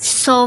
100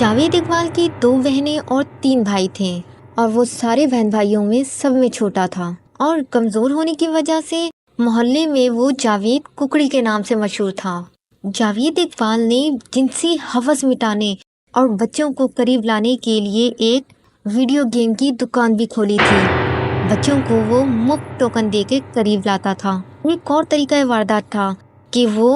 جاوید اقبال کی 2 بہنیں اور 3 بھائی تھے اور وہ سارے بہن بھائیوں میں سب میں چھوٹا تھا اور کمزور ہونے کی وجہ سے محلے میں وہ جاوید ککڑی کے نام سے مشہور تھا۔ جاوید اقبال نے جنسی ہوس مٹانے اور بچوں کو قریب لانے کے لیے ایک ویڈیو گیم کی دکان بھی کھولی تھی۔ بچوں کو وہ مفت ٹوکن دے کے قریب لاتا تھا۔ ایک اور طریقہ واردات تھا کہ وہ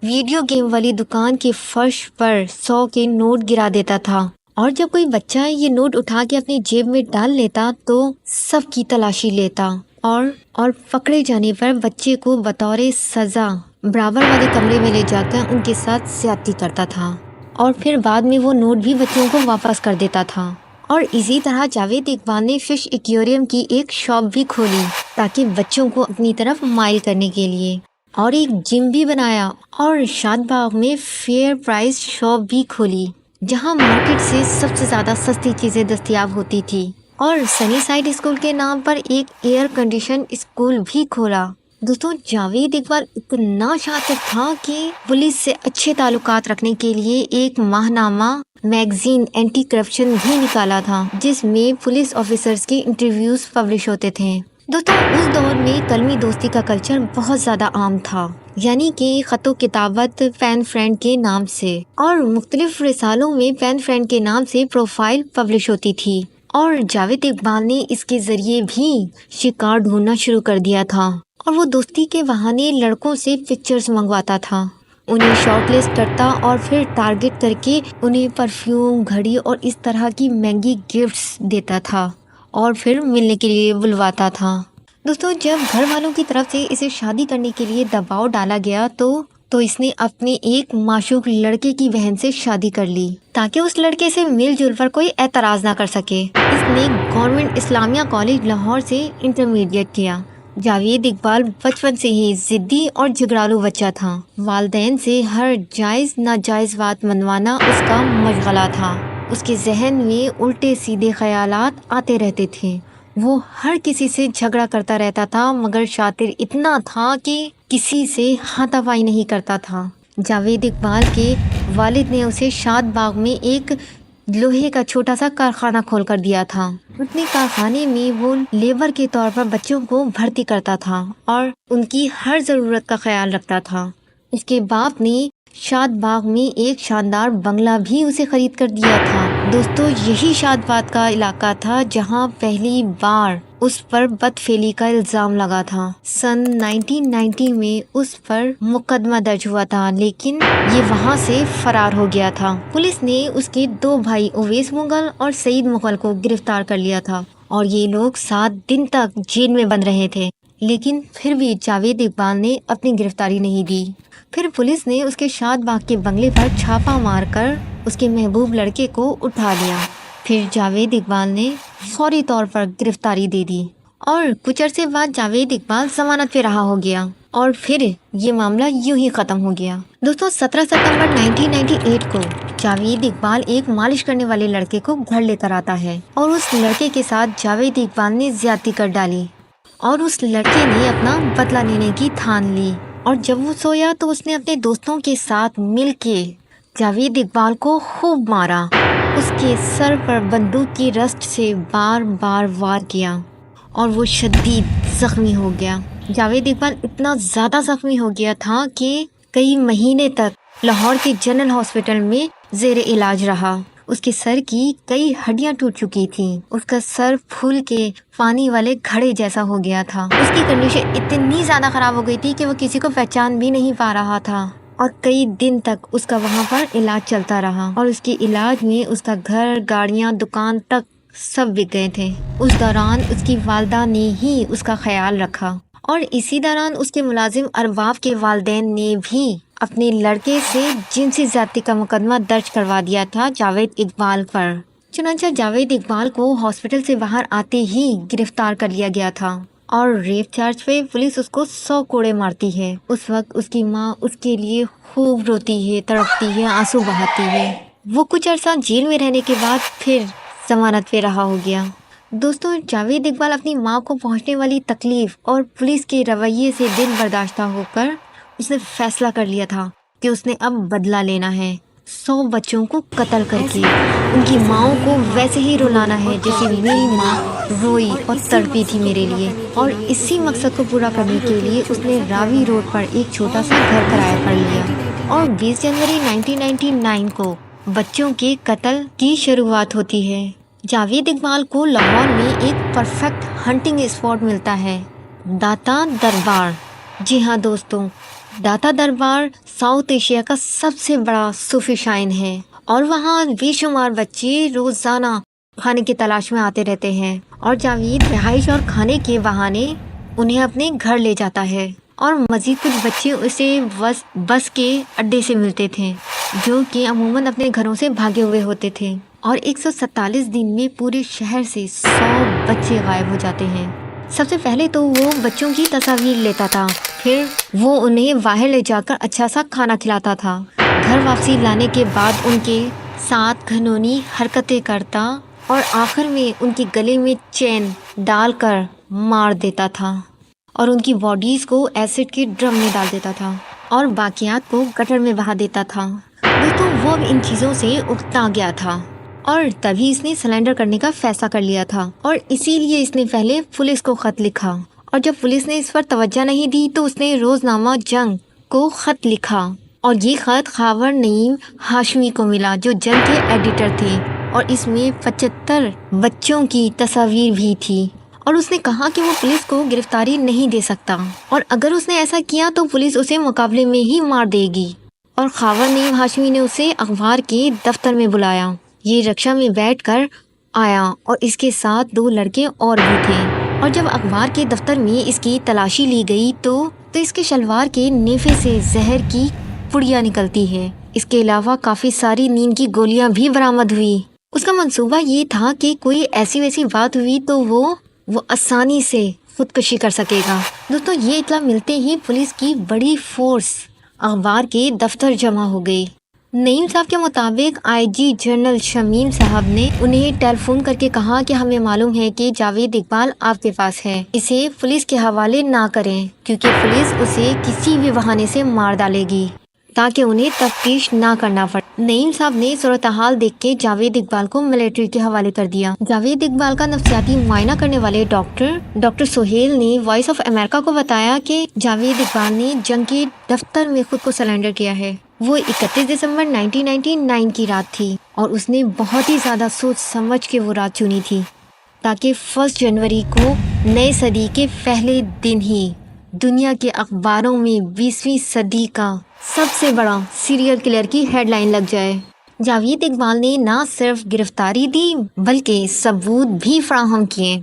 ویڈیو گیم والی دکان کے فرش پر 100 کے نوٹ گرا دیتا تھا اور جب کوئی بچہ یہ نوٹ اٹھا کے اپنی جیب میں ڈال لیتا تو سب کی تلاشی لیتا اور پکڑے جانے پر بچے کو بطور سزا برابر والے کمرے میں لے جا کر ان کے ساتھ زیادتی کرتا تھا اور پھر بعد میں وہ نوٹ بھی بچوں کو واپس کر دیتا تھا۔ اور اسی طرح جاوید اقبال نے فش ایکویریم کی ایک شاپ بھی کھولی تاکہ بچوں کو اپنی طرف مائل کرنے کے لیے، اور ایک جم بھی بنایا اور شاد باغ میں فیئر پرائز شاپ بھی کھولی جہاں مارکیٹ سے سب سے زیادہ سستی چیزیں دستیاب ہوتی تھی، اور سنی سائیڈ اسکول کے نام پر ایک ایئر کنڈیشن اسکول بھی کھولا۔ دوستوں، جاوید اقبال اتنا شاطر تھا کہ پولیس سے اچھے تعلقات رکھنے کے لیے ایک ماہنامہ میگزین اینٹی کرپشن بھی نکالا تھا جس میں پولیس آفیسرز کے انٹرویوز پبلش ہوتے تھے۔ دوستوں، اس دور میں قلمی دوستی کا کلچر بہت زیادہ عام تھا، یعنی کہ خط و کتابت پین فرینڈ کے نام سے، اور مختلف رسالوں میں پین فرینڈ کے نام سے پروفائل پبلش ہوتی تھی، اور جاوید اقبال نے اس کے ذریعے بھی شکار ڈھونڈنا شروع کر دیا تھا، اور وہ دوستی کے بہانے لڑکوں سے پکچرز منگواتا تھا، انہیں شارٹ لسٹ کرتا اور پھر ٹارگٹ کر کے انہیں پرفیوم، گھڑی اور اس طرح کی مہنگی گفٹس دیتا تھا اور پھر ملنے کے لیے بلواتا تھا۔ دوستوں، جب گھر والوں کی طرف سے اسے شادی کرنے کے لیے دباؤ ڈالا گیا تو اس نے اپنے ایک معشوق لڑکے کی بہن سے شادی کر لی تاکہ اس لڑکے سے مل جل پر کوئی اعتراض نہ کر سکے۔ اس نے گورنمنٹ اسلامیہ کالج لاہور سے انٹرمیڈیٹ کیا۔ جاوید اقبال بچپن سے ہی ضدی اور جھگڑالو بچہ تھا۔ والدین سے ہر جائز ناجائز بات منوانا اس کا مشغلہ تھا۔ اس کے ذہن میں الٹے سیدھے خیالات آتے رہتے تھے۔ وہ ہر کسی سے جھگڑا کرتا رہتا تھا مگر شاطر اتنا تھا کہ کسی سے ہاتھا پائی نہیں کرتا تھا۔ جاوید اقبال کے والد نے اسے شاد باغ میں ایک لوہے کا چھوٹا سا کارخانہ کھول کر دیا تھا۔ اپنے کارخانے میں وہ لیبر کے طور پر بچوں کو بھرتی کرتا تھا اور ان کی ہر ضرورت کا خیال رکھتا تھا۔ اس کے باپ نے شاد باغ میں ایک شاندار بنگلہ بھی اسے خرید کر دیا تھا۔ دوستو، یہی شاد باغ کا علاقہ تھا جہاں پہلی بار اس پر بدفعلی کا الزام لگا تھا۔ سن 1990 میں اس پر مقدمہ درج ہوا تھا لیکن یہ وہاں سے فرار ہو گیا تھا۔ پولیس نے اس کے 2 بھائی اویس مغل اور سعید مغل کو گرفتار کر لیا تھا اور یہ لوگ 7 دن تک جیل میں بند رہے تھے، لیکن پھر بھی جاوید اقبال نے اپنی گرفتاری نہیں دی۔ پھر پولیس نے اس کے شاد باغ کے بنگلے پر چھاپا مار کر اس کے محبوب لڑکے کو اٹھا لیا۔ پھر جاوید اقبال نے فوری طور پر گرفتاری دے دی اور کچھ عرصے بعد جاوید اقبال ضمانت پہ رہا ہو گیا اور پھر یہ معاملہ یوں ہی ختم ہو گیا۔ دوستوں، 17 ستمبر 1998 کو جاوید اقبال ایک مالش کرنے والے لڑکے کو گھر لے کر آتا ہے اور اس لڑکے کے ساتھ جاوید اقبال نے زیادتی کر ڈالی اور اس لڑکے نے اپنا بدلہ لینے کی ٹھان لی، اور جب وہ سویا تو اس نے اپنے دوستوں کے ساتھ مل کے جاوید اقبال کو خوب مارا، اس کے سر پر بندوق کی رسٹ سے بار بار وار کیا اور وہ شدید زخمی ہو گیا۔ جاوید اقبال اتنا زیادہ زخمی ہو گیا تھا کہ کئی مہینے تک لاہور کے جنرل ہاسپٹل میں زیر علاج رہا۔ اس کے سر کی کئی ہڈیاں ٹوٹ چکی تھیں، اس کا سر پھول کے پانی والے گھڑے جیسا ہو گیا تھا۔ اس کی کنڈیشن اتنی زیادہ خراب ہو گئی تھی کہ وہ کسی کو پہچان بھی نہیں پا رہا تھا، اور کئی دن تک اس کا وہاں پر علاج چلتا رہا، اور اس کے علاج میں اس کا گھر، گاڑیاں، دکان تک سب بک گئے تھے۔ اس دوران اس کی والدہ نے ہی اس کا خیال رکھا، اور اسی دوران اس کے ملازم ارباب کے والدین نے بھی اپنے لڑکے سے جنسی زیادتی کا مقدمہ درج کروا دیا تھا جاوید اقبال پر۔ چنانچہ جاوید اقبال کو ہاسپٹل سے باہر آتے ہی گرفتار کر لیا گیا تھا اور ریپ چارج پہ پولیس اس کو 100 کوڑے مارتی ہے۔ اس وقت اس کی ماں اس کے لیے خوب روتی ہے، تڑپتی ہے، آنسو بہاتی ہے۔ وہ کچھ عرصہ جیل میں رہنے کے بعد پھر ضمانت پہ رہا ہو گیا۔ دوستوں، جاوید اقبال اپنی ماں کو پہنچنے والی تکلیف اور پولیس کے رویے سے دل برداشتہ ہو کر اس نے فیصلہ کر لیا تھا کہ اس نے اب بدلہ لینا ہے۔ 100 بچوں کو قتل کر کے ان کی ماؤں کو ویسے ہی رلانا ہے جیسے میری ماں روئی اور تڑپی تھی میرے لیے۔ اور اسی مقصد کو پورا کرنے کے لیے اس نے راوی روڈ پر ایک چھوٹا سا گھر کرایہ پر لیا، اور 20 جنوری 1999 کو بچوں کے قتل کی شروعات ہوتی ہے۔ جاوید اقبال کو لاہور میں ایک پرفیکٹ ہنٹنگ اسپاٹ ملتا ہے، داتا دربار۔ جی ہاں دوستوں، داتا دربار ساؤتھ ایشیا کا سب سے بڑا صوفی شائن ہے، اور وہاں بے شمار بچے روزانہ کھانے کی تلاش میں آتے رہتے ہیں، اور جاوید رہائش اور کھانے کے بہانے انہیں اپنے گھر لے جاتا ہے، اور مزید کچھ بچے اسے بس کے اڈے سے ملتے تھے جو کہ عموماً اپنے گھروں سے بھاگے ہوئے ہوتے تھے، اور 147 دن میں پورے شہر سے 100 بچے غائب ہو جاتے ہیں۔ سب سے پہلے تو وہ بچوں کی تصاویر لیتا تھا، پھر وہ انہیں باہر لے جا کر اچھا سا کھانا کھلاتا تھا، گھر واپسی لانے کے بعد ان کے ساتھ گھنونی حرکتیں کرتا، اور آخر میں ان کے گلے میں چین ڈال کر مار دیتا تھا، اور ان کی باڈیز کو ایسڈ کے ڈرم میں ڈال دیتا تھا، اور باقیات کو گٹر میں بہا دیتا تھا۔ دوستوں، وہ اب ان چیزوں سے اکتا گیا تھا، اور تبھی اس نے سرنڈر کرنے کا فیصلہ کر لیا تھا، اور اسی لیے اس نے پہلے پولیس کو خط لکھا، اور جب پولیس نے اس پر توجہ نہیں دی تو اس نے روزنامہ جنگ کو خط لکھا، اور یہ خط خاور نعیم ہاشمی کو ملا جو جنگ کے ایڈیٹر تھے، اور اس میں 75 بچوں کی تصاویر بھی تھی، اور اس نے کہا کہ وہ پولیس کو گرفتاری نہیں دے سکتا، اور اگر اس نے ایسا کیا تو پولیس اسے مقابلے میں ہی مار دے گی، اور خاور نعیم ہاشمی نے اسے اخبار کے دفتر میں بلایا۔ یہ رکشا میں بیٹھ کر آیا، اور اس کے ساتھ 2 لڑکے اور بھی تھے، اور جب اخبار کے دفتر میں اس کی تلاشی لی گئی تو اس کے شلوار کے نیفے سے زہر کی پڑیاں نکلتی ہے۔ اس کے علاوہ کافی ساری نیند کی گولیاں بھی برآمد ہوئی۔ اس کا منصوبہ یہ تھا کہ کوئی ایسی ویسی بات ہوئی تو وہ آسانی سے خودکشی کر سکے گا۔ دوستوں، یہ اطلاع ملتے ہی پولیس کی بڑی فورس اخبار کے دفتر جمع ہو گئی۔ نعیم صاحب کے مطابق آئی جی جنرل شمیم صاحب نے انہیں ٹیلی فون کر کے کہا کہ ہمیں معلوم ہے کہ جاوید اقبال آپ کے پاس ہے، اسے پولیس کے حوالے نہ کریں کیونکہ پولیس اسے کسی بھی بہانے سے مار ڈالے گی تاکہ انہیں تفتیش نہ کرنا پڑے۔ نعیم صاحب نے صورتحال دیکھ کے جاوید اقبال کو ملٹری کے حوالے کر دیا۔ جاوید اقبال کا نفسیاتی معائنہ کرنے والے ڈاکٹر سہیل نے وائس آف امریکہ کو بتایا کہ جاوید اقبال نے جنگ کے دفتر میں خود کو سرنڈر کیا ہے۔ وہ 31 دسمبر 1999 کی رات تھی، اور اس نے بہت ہی زیادہ سوچ سمجھ کے وہ رات چنی تھی تاکہ 1 جنوری کو نئے صدی کے پہلے دن ہی دنیا کے اخباروں میں 20ویں صدی کا سب سے بڑا سیریل کلر کی ہیڈ لائن لگ جائے۔ جاوید اقبال نے نہ صرف گرفتاری دی بلکہ ثبوت بھی فراہم کیے۔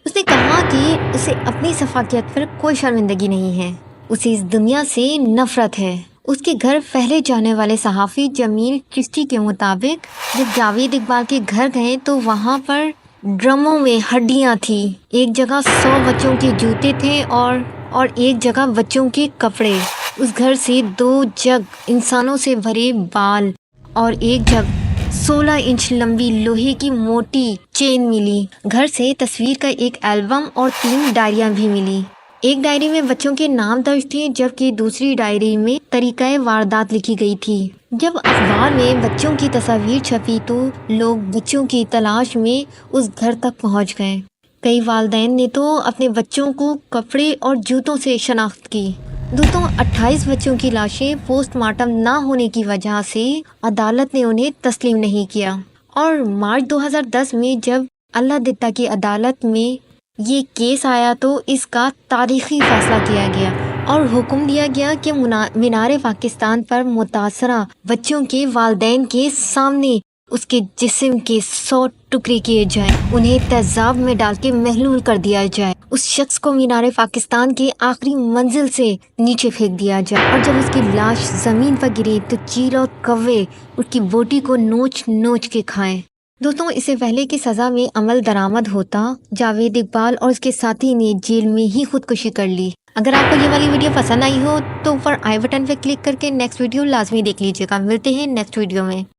اس نے کہا کہ اسے اپنی شفافیت پر کوئی شرمندگی نہیں ہے، اسے اس دنیا سے نفرت ہے۔ اس کے گھر پہلے جانے والے صحافی جمیل چشتی کے مطابق جب جاوید اقبال کے گھر گئے تو وہاں پر ڈرموں میں ہڈیاں تھی، ایک جگہ 100 بچوں کے جوتے تھے، اور ایک جگہ بچوں کے کپڑے۔ اس گھر سے 2 جگ انسانوں سے بھرے بال اور ایک جگ 16 انچ لمبی لوہے کی موٹی چین ملی۔ گھر سے تصویر کا ایک البم اور 3 ڈائریاں بھی ملی۔ ایک ڈائری میں بچوں کے نام درج تھے جبکہ دوسری ڈائری میں طریقہ واردات لکھی گئی تھی۔ جب اخبار میں بچوں کی تصاویر چھپی تو لوگ بچوں کی تلاش میں اس گھر تک پہنچ گئے۔ کئی والدین نے تو اپنے بچوں کو کپڑے اور جوتوں سے شناخت کی۔ دوستوں، 28 بچوں کی لاشیں پوسٹ مارٹم نہ ہونے کی وجہ سے عدالت نے انہیں تسلیم نہیں کیا، اور مارچ 2010 میں جب اللہ دتا کی عدالت میں یہ کیس آیا تو اس کا تاریخی فیصلہ کیا گیا اور حکم دیا گیا کہ مینار پاکستان پر متاثرہ بچوں کے والدین کے سامنے اس کے جسم کے 100 ٹکڑے کیے جائیں، انہیں تیزاب میں ڈال کے محلول کر دیا جائے، اس شخص کو مینار پاکستان کے آخری منزل سے نیچے پھینک دیا جائے، اور جب اس کی لاش زمین پر گرے تو چیل اور کوے اس کی بوٹی کو نوچ نوچ کے کھائیں۔ دوستوں، اس سے پہلے کہ سزا میں عمل درآمد ہوتا، جاوید اقبال اور اس کے ساتھی نے جیل میں ہی خودکشی کر لی۔ اگر آپ کو یہ والی ویڈیو پسند آئی ہو تو اوپر آئی بٹن پہ کلک کر کے نیکسٹ ویڈیو لازمی دیکھ لیجیے گا۔ ملتے ہیں نیکسٹ ویڈیو میں۔